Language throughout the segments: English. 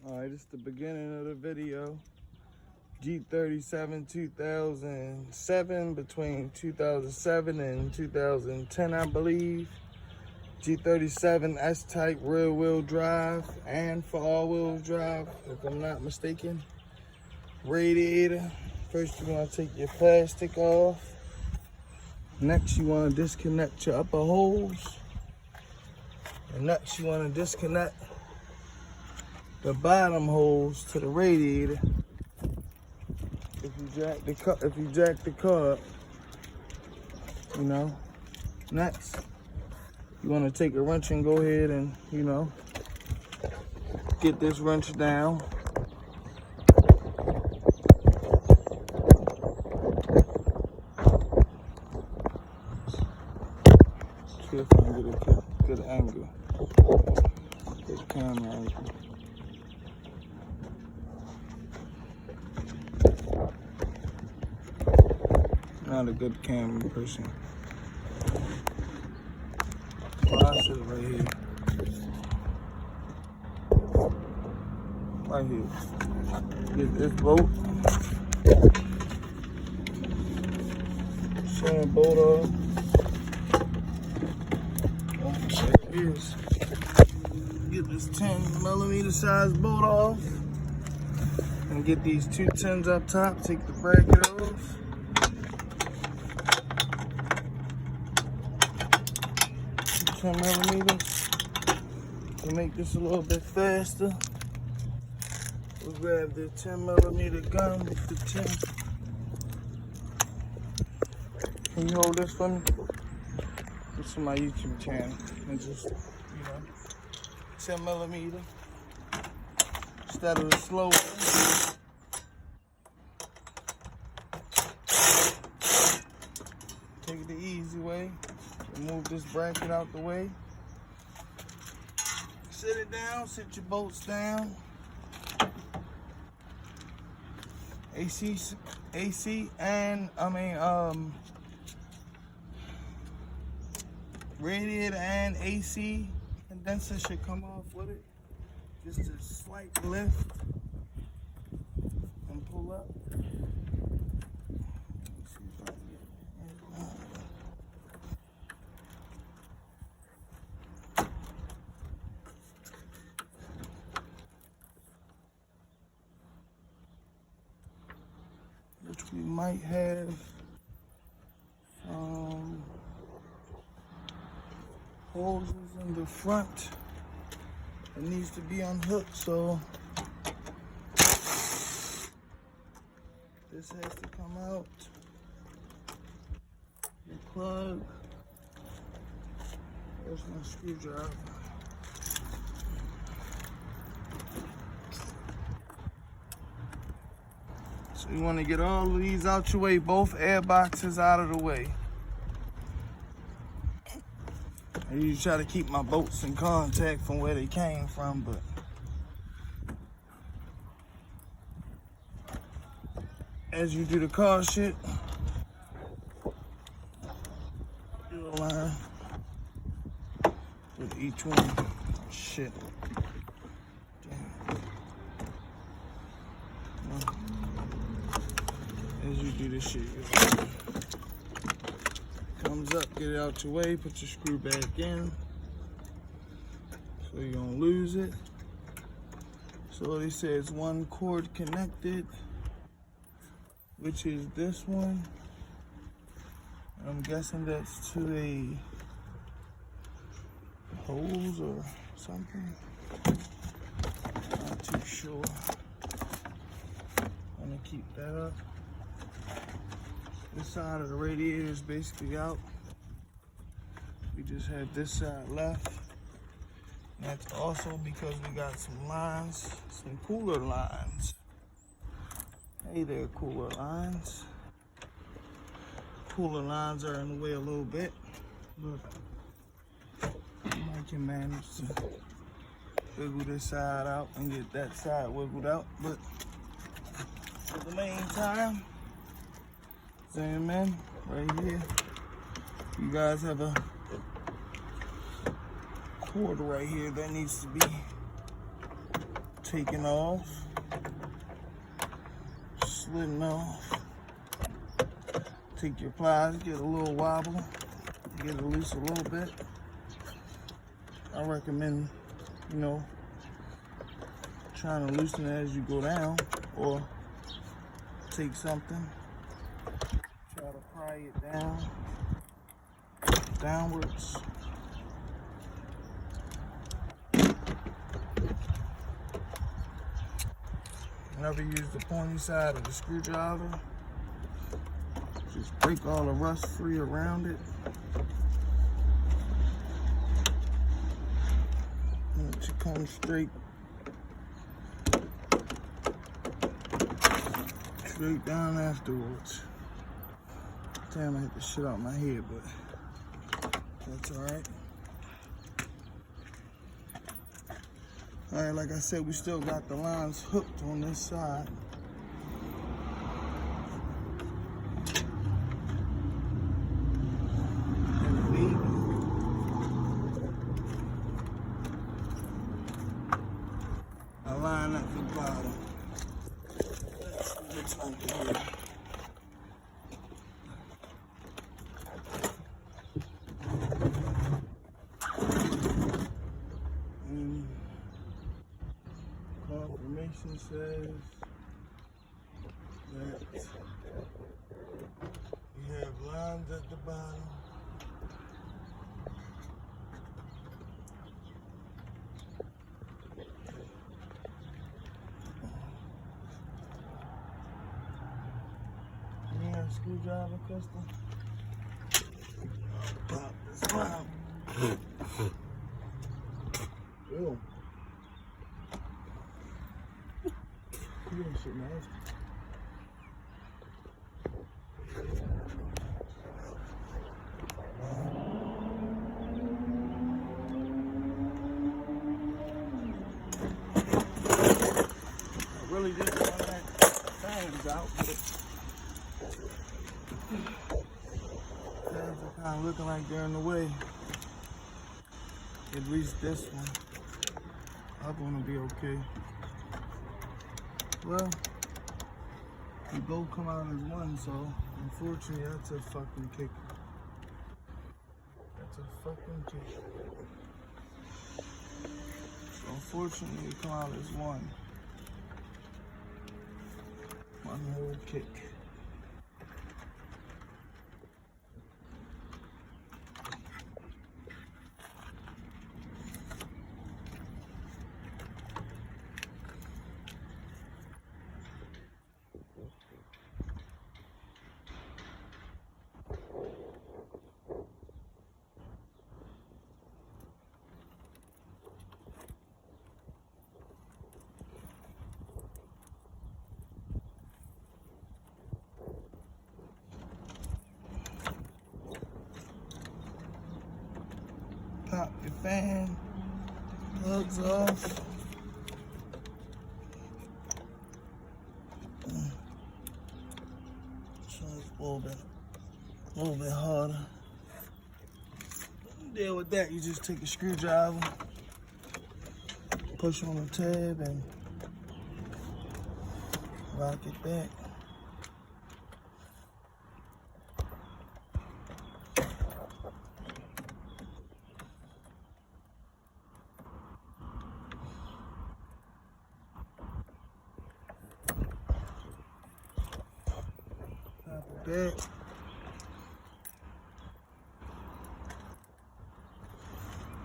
Alright, this is the beginning of the video. G37 2007, between 2007 and 2010, I believe. G37 S-type rear wheel drive and for all-wheel drive, if I'm not mistaken. Radiator. First you want to take your plastic off. Next you want to disconnect your upper hose. And next you want to disconnect the bottom hose to the radiator. If you jack the car up, you know. Next, you want to take a wrench and go ahead and, you know, get this wrench down. See if I can get a good angle. Good camera angle. Not a good camera person. Well, I sit right here. Right here. Get this bolt. Showing bolt off. Here's. Get this 10mm size bolt off. And get these two 10s up top. Take the bracket off. $10mm to make this a little bit faster. We'll grab the 10mm gun with the 10. Can you hold this for me? This is my YouTube channel. And just, you know, 10mm instead of the slow one. Take it the easy way. Remove this bracket out the way. Sit it down, sit your bolts down. AC and radiator and AC condenser should come off with it. Just a slight lift and pull up. Which we might have hoses in the front that needs to be unhooked, so this has to come out. The plug. There's my screwdriver. So you want to get all of these out your way, both air boxes out of the way. I usually try to keep my bolts in contact from where they came from, but as you do the car shit, do a line with each one. Shit. As you do this shit, comes up, get it out your way, put your screw back in, so you don't lose it. So they say it's one cord connected, which is this one. I'm guessing that's to a hose or something. Not too sure. I'm gonna keep that up. This side of the radiator is basically out. We just have this side left. And that's also because we got some lines, some cooler lines. Hey there, cooler lines. Cooler lines are in the way a little bit, but I can manage to wiggle this side out and get that side wiggled out. But for the meantime, zoom in right here. You guys have a cord right here that needs to be taking off, slitting off. Take your pliers, get a little wobble, get it loose a little bit. I recommend, you know, trying to loosen it as you go down, or take something, try to pry it down, downwards. Whenever you use the pointy side of the screwdriver, just break all the rust free around it. And it should come straight down afterwards. Damn, I hit the shit out my head, but that's alright. Alright, like I said, we still got the lines hooked on this side. I line at the bottom. Looks like here. Confirmation says that you have lines at the bottom. Screwdriver, Crystal. Pop this out. Ew. You don't shit nasty. I really didn't want that fans out, but fans are kind of looking like they're in the way. At least this one. I'm gonna be okay. Well, the both come out as one, so unfortunately that's a fucking kick. That's a fucking kick. So unfortunately it come out as one. One whole kick. Pop your fan, plugs off. So it's a little bit harder. Deal with that, you just take a screwdriver, push on the tab and rock it back. Back.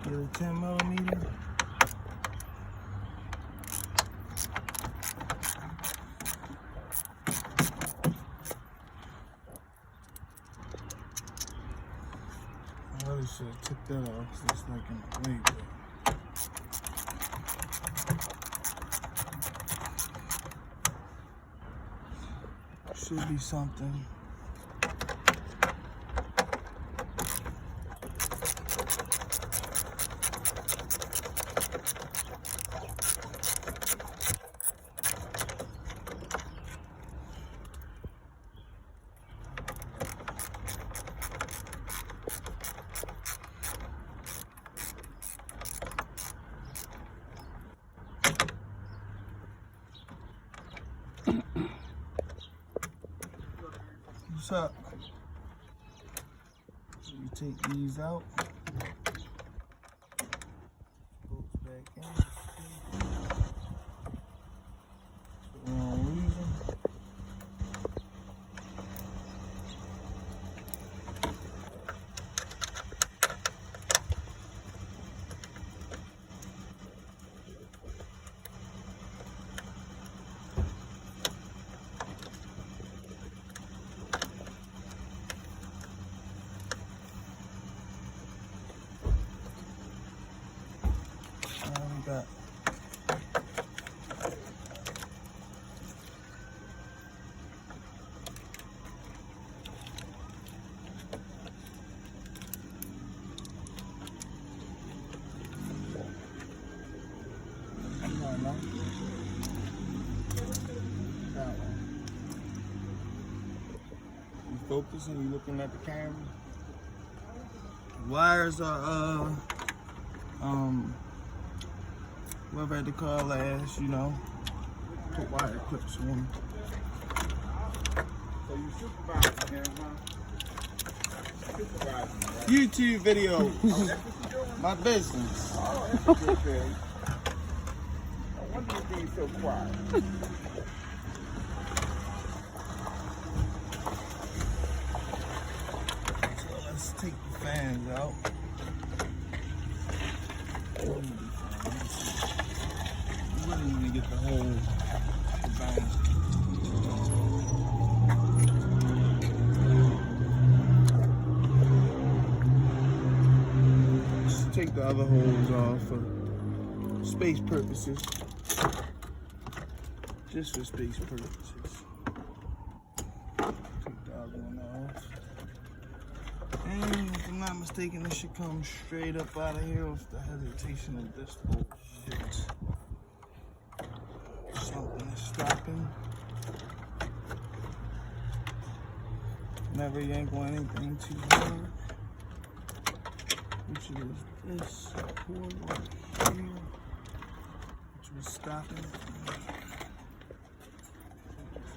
Get a 10mm. I really should have took that off because it's like in the way. But should be something. pops up. You take these out. Bolts back in. For the wrong reason. Got you focusing, you looking at the camera. Wires are whatever they call last, you know, put wire clips on them. So you supervising him, huh? Supervising, right? YouTube videos, Oh, that's what you doing? my business. Oh, that's a good thing. I wonder you being so quiet. So let's take the fans out. You really need to get the whole bang. Just take the other holes off for space purposes. Just for space purposes. Take the other one off. And if I'm not mistaken, this should come straight up out of here with the hesitation of this bullshit. Something is stopping. Never yank on anything too hard. Which is this cord right here, which was stopping.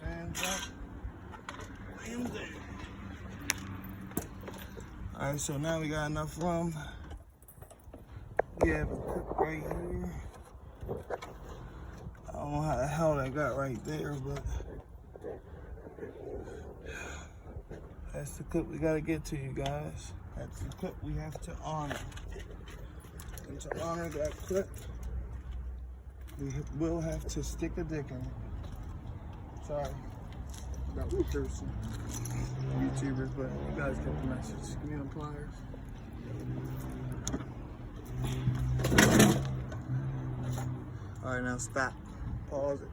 Fans up. And there. Alright, so now we got enough room. We have a clip right here. I don't know how the hell that got right there, but that's the clip we gotta get to, you guys. That's the clip we have to honor. And to honor that clip, we will have to stick a dick in it. Sorry. About cursing. YouTubers, but you guys get the message. Give me them pliers. Alright, now stop. Pause it.